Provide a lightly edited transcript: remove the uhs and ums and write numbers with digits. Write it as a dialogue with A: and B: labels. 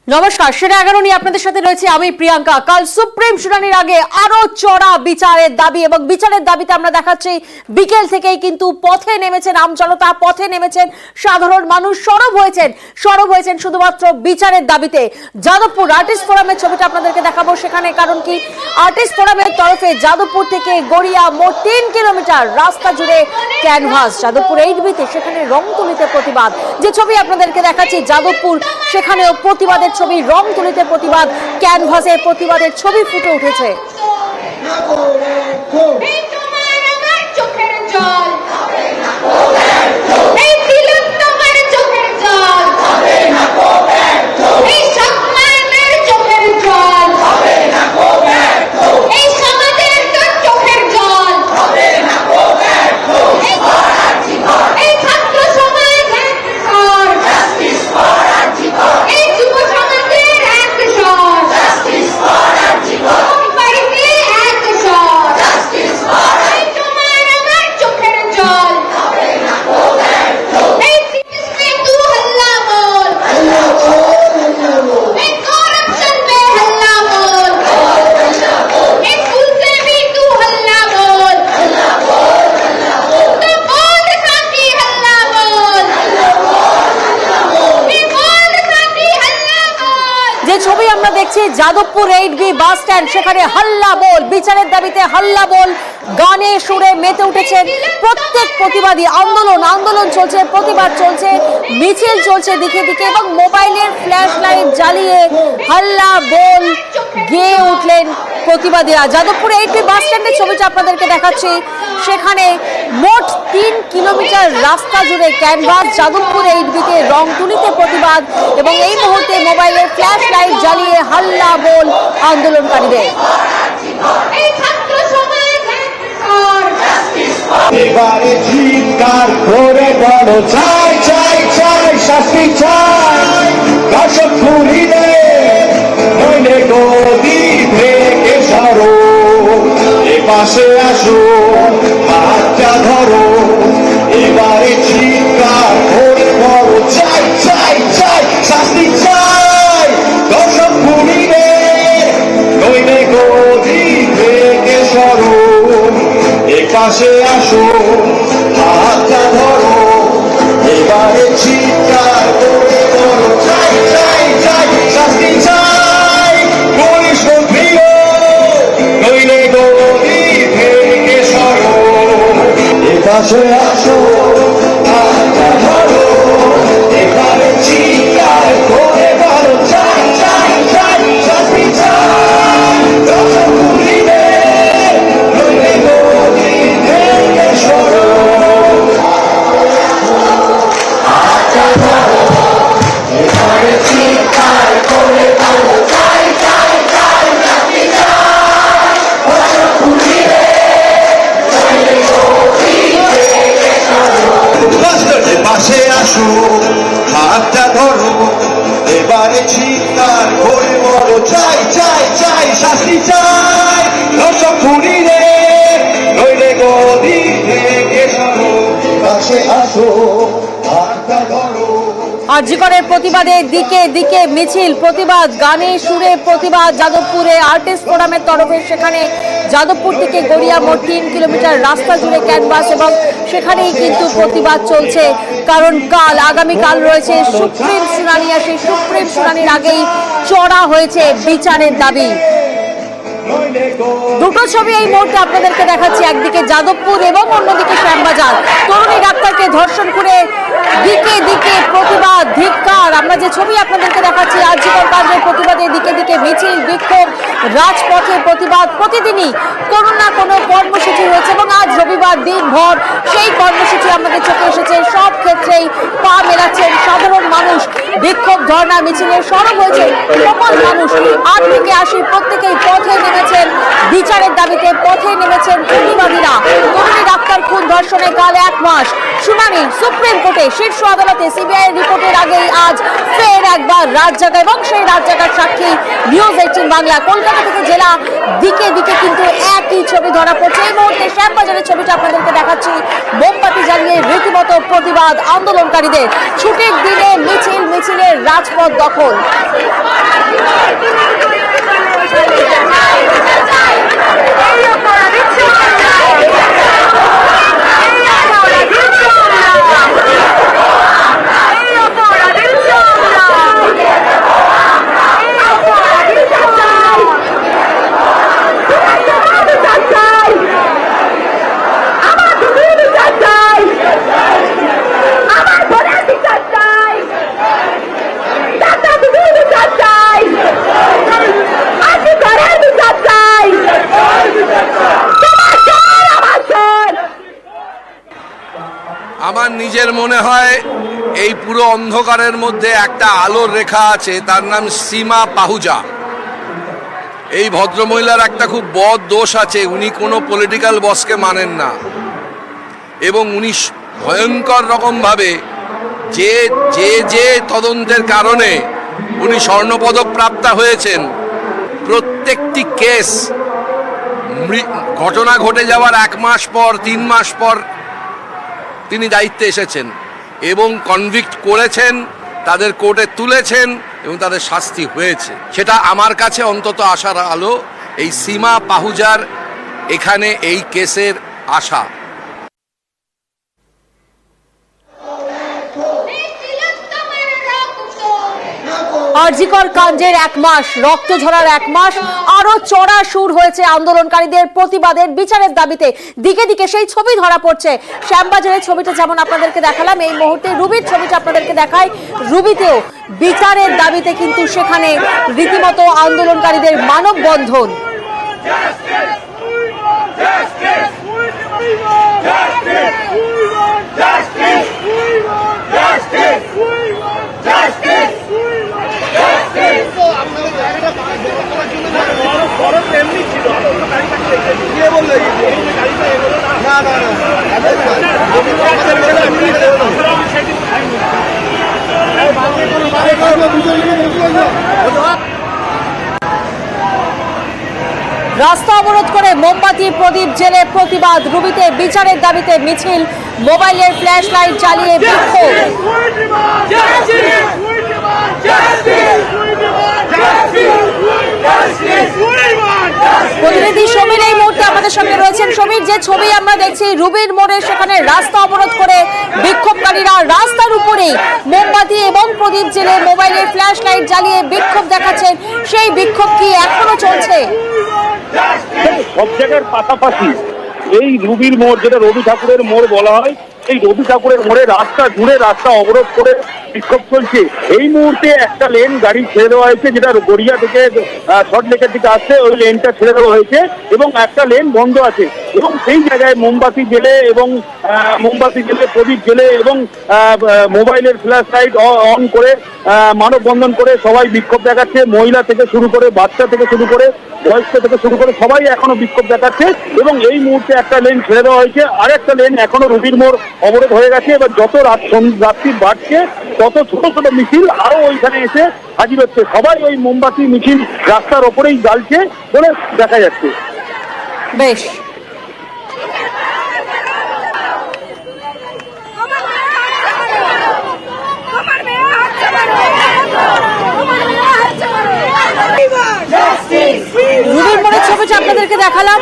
A: নমস্কার, সেটা 11 নিয়ে আপনাদের সাথে রয়েছে আমি প্রিয়াঙ্কা। কাল সুপ্রিম শুনানির আগে আরো চড়া বিচারের দাবি এবং বিচারের দাবিতে আমরা দেখাচ্ছি বিকেল থেকেই কিন্তু পথে নেমেছেন আমজনতা, পথে নেমেছেন সাধারণ মানুষ, সরব হয়েছেন শুধুমাত্র বিচারের দাবিতে। যাদবপুর আর্টিস্ট ফোরামের ছবিটা আপনাদেরকে দেখাবো সেখানে, কারণ কি আর্টিস্ট ফোরামের তরফে যাদবপুর থেকে গড়িয়া মোট 3 কিলোমিটার রাস্তা জুড়ে ক্যানভাস। যাদবপুর 8বিতে সেখানে রংতুলিতে প্রতিবাদ। যে ছবি আপনাদেরকে দেখাচ্ছি যাদবপুর, সেখানেও প্রতিবাদের ছবি, রংতুলিতে প্রতিবাদ, ক্যানভাসে প্রতিবাদের ছবি ফুটে উঠেছে। যে ছবি আমরা দেখছি যাদবপুর 8বি বাস স্ট্যান্ড, সেখানে হাল্লা বল, বিচারের দাবিতে হাল্লা বল, গানে সুরে মেতে উঠেছেন প্রত্যেক প্রতিবাদী। আন্দোলন চলছে, প্রতিবাদ চলছে, মিছিল চলছে দিকে দিকে এবং মোবাইলের ফ্ল্যাশ লাইট জ্বালিয়ে হাল্লা বল গেয়ে উঠলেন প্রতিবাদীরা। যাদবপুর 8বি বাস স্ট্যান্ডের ছবিটা আপনাদেরকে দেখাচ্ছি, সেখানে মোট 3 কিলোমিটার রাস্তা জুড়ে ক্যানভাস। যাদবপুর 8বিতে রংতুলিতে প্রতিবাদ এবং এই মুহূর্তে মোবাইলের ফ্ল্যাশ লাইট জ্বালিয়ে হাল্লা বল আন্দোলনকারীদের।
B: এবারে চিৎকার করে বলো চাই চাই চাই শাস্তি চাই, দর্শক খুলিলে নইলে গদি থেকে সরো, এ পাশে আসো হাতটা ধরো, এবারে চিৎকার করে বলো চাই চাই চাই শাস্তি চাই, দর্শক খুলিলে নইলে গদি থেকে সরো, এ পাশে আসো হাতটা ধরো, এবারে চিৎকার করে বলো চাই চাই চাই শাস্তি চাই, পুলিশ মন্ত্রীও নইলে গদি থেকে সরো, এ পাশে আসো হাতটা ধরো, এবারে চিৎকার করে বলো চাই চাই চাই শাস্তি চাই, দর্শক খুলিলে নইলে গদি থেকে সরো, হাতটা ধরো, এবারে চিৎকার করে বলো চাই চাই চাই শাস্তি চাই, দর্শক খুলিলে নইলে গদি থেকে সরো, রাস্তার পাশে আসো হাতটা ধরো, এবারে চিৎকার করে বলো চাই চাই চাই শাস্তি চাই, দর্শক খুলিলে নইলে গদি থেকে সরো, পাশে আসো হাতটা ধরো।
A: আরজিকরের প্রতিবাদে দিকে দিকে মিছিল, প্রতিবাদ, গানে সুরে প্রতিবাদ। যাদবপুরে আর্টিস্ট ফোরামের তরফে সেখানে যাদবপুর থেকে গড়িয়া মোট 3 কিলোমিটার রাস্তা জুড়ে ক্যানভাস এবং সেখানেই কিন্তু প্রতিবাদ চলছে। কারণ আগামীকাল রয়েছে সুপ্রিম শুনানি, আর সেই সুপ্রিম শুনানির আগেই চড়া হয়েছে বিচারের দাবি। দুটো ছবি এই মুহূর্তে আপনাদেরকে দেখাচ্ছি, একদিকে যাদবপুর এবং অন্যদিকে শ্যামবাজার। তরুণী ডাক্তারকে ধর্ষণ করে দিকে দিকে প্রতিবাদ, ধিক্কার। আমরা যে ছবি আপনাদেরকে দেখাচ্ছি আরজিকর কাণ্ডের প্রতিবাদে দিকে দিকে মিছিল, বিক্ষোভ, রাজপথে প্রতিবাদ। প্রতিদিনই কোনো না কোনো কর্মসূচি হয়েছে এবং আজ রবিবার দিনভর সেই কর্মসূচি আমাদের চোখে এসেছে। সব ক্ষেত্রেই পা মেলাচ্ছেন সাধারণ মানুষ, বিক্ষোভ, ধর্ণা, মিছিলে সরব হয়েছে সকল মানুষ। 8 থেকে 80 প্রত্যেকেই পথে নেমেছেন বিচারের দাবিতে, পথে নেমেছেন প্রতিবাদীরা। তরুণী ডাক্তার খুন ধর্ষণে কাল 1 মাস শুনানি সুপ্রিম কোর্টে, শীর্ষ আদালতে। সিবিআই রিপোর্টের আগেই আজ ফের একবার রাত জাগা এবং সেই রাত জাগার সাক্ষী নিউজ 18 বাংলা। কলকাতা থেকে জেলা দিকে দিকে কিন্তু একই ছবি ধরা পড়ছে। এই মুহূর্তে শ্যামবাজারের ছবিটা আপনাদেরকে দেখাচ্ছি, মোমবাতি জ্বালিয়ে রীতিমতো প্রতিবাদ আন্দোলনকারীদের। ছুটির দিনে মিছিলের রাজপথ দখল।
C: আজকের মনে হয় এই পুরো অন্ধকারের মধ্যে একটা আলোর রেখা আছে, তার নাম সীমা পাহুজা। এই ভদ্রমহিলার একটা খুব বদ দোষ আছে, উনি কোনো পলিটিক্যাল বসকে মানেন না এবং উনি ভয়ঙ্কর রকমভাবে যে যে যে তদন্তের কারণে উনি স্বর্ণপদক প্রাপ্তা হয়েছেন, প্রত্যেকটি কেস ঘটনা ঘটে যাওয়ার 1 মাস পর 3 মাস পর তিনি দায়িত্বে এসেছেন এবং কনভিক্ট করেছেন, তাদের কোর্টে তুলেছেন এবং তাদের শাস্তি হয়েছে। সেটা আমার কাছে অন্তত আশার আলো। এই সীমা পাহুজার এখানে এই কেসের আশা।
A: আরজিকর কাণ্ডের 1 মাস, রক্ত ঝরার 1 মাস, আরো চড়া সুর হয়েছে আন্দোলনকারীদের প্রতিবাদের বিচারের দাবিতে। দিকে দিকে সেই ছবি ধরা পড়ছে। শ্যামবাজারের ছবিটা যেমন আপনাদেরকে দেখালাম, এই মুহূর্তে রুবির ছবিটা আপনাদেরকে দেখাই। রুবিতেও বিচারের দাবিতে কিন্তু সেখানে রীতিমতো আন্দোলনকারীদের মানববন্ধন। রাস্তা অবরোধ করে মোমবাতি প্রদীপ জেলে প্রতিবাদ। রুবিতে বিচারের দাবিতে মিছিল, মোবাইলের ফ্ল্যাশ লাইট জ্বালিয়ে বিক্ষোভ। প্রতিনিধি সমীর এই মুহূর্তে আমাদের সঙ্গে রয়েছেন। সমীর, যে ছবি আমরা দেখছি রুবির মোড়ে, সেখানে রাস্তা অবরোধ করে বিক্ষোভকারীরা রাস্তার উপরে মোমবাতি এবং প্রদীপ জেলে মোবাইলের ফ্ল্যাশ লাইট জ্বালিয়ে বিক্ষোভ দেখাচ্ছেন। সেই বিক্ষোভ কি এখনো চলছে?
D: সব জায়গার পাশাপাশি এই রবির মোড়, যেটা রবি ঠাকুরের মোড় বলা হয়, এই রবি ঠাকুরের মোড়ে রাস্তা জুড়ে রাস্তা অবরোধ করে বিক্ষোভ চলছে। এই মুহূর্তে একটা লেন গাড়ি ছেড়ে দেওয়া হয়েছে, যেটা গড়িয়া থেকে সল্টলেকের দিকে আসছে, ওই লেনটা ছেড়ে দেওয়া হয়েছে এবং একটা লেন বন্ধ আছে। এবং সেই জায়গায় মোমবাতি জেলে এবং প্রদীপ জেলে এবং মোবাইলের ফ্ল্যাশ লাইট অন করে মানববন্ধন করে সবাই বিক্ষোভ দেখাচ্ছে। মহিলা থেকে শুরু করে, বাচ্চা থেকে শুরু করে, বয়স্ক থেকে শুরু করে সবাই এখনো বিক্ষোভ দেখাচ্ছে। এবং এই মুহূর্তে একটা লেন ছেড়ে দেওয়া হয়েছে, আর একটা লেন এখনো রুবির মোড় অবরোধ হয়ে গেছে। এবার যত রাত্রি বাড়ছে তত ছোট ছোট মিছিল আরো ওইখানে এসে হাজির হচ্ছে। সবাই ওই মোমবাতি মিছিল রাস্তার ওপরেই জ্বালছে বলে দেখা যাচ্ছে।
A: বেশ, রুবির মোড়ের ছবিটা আপনাদেরকে দেখালাম।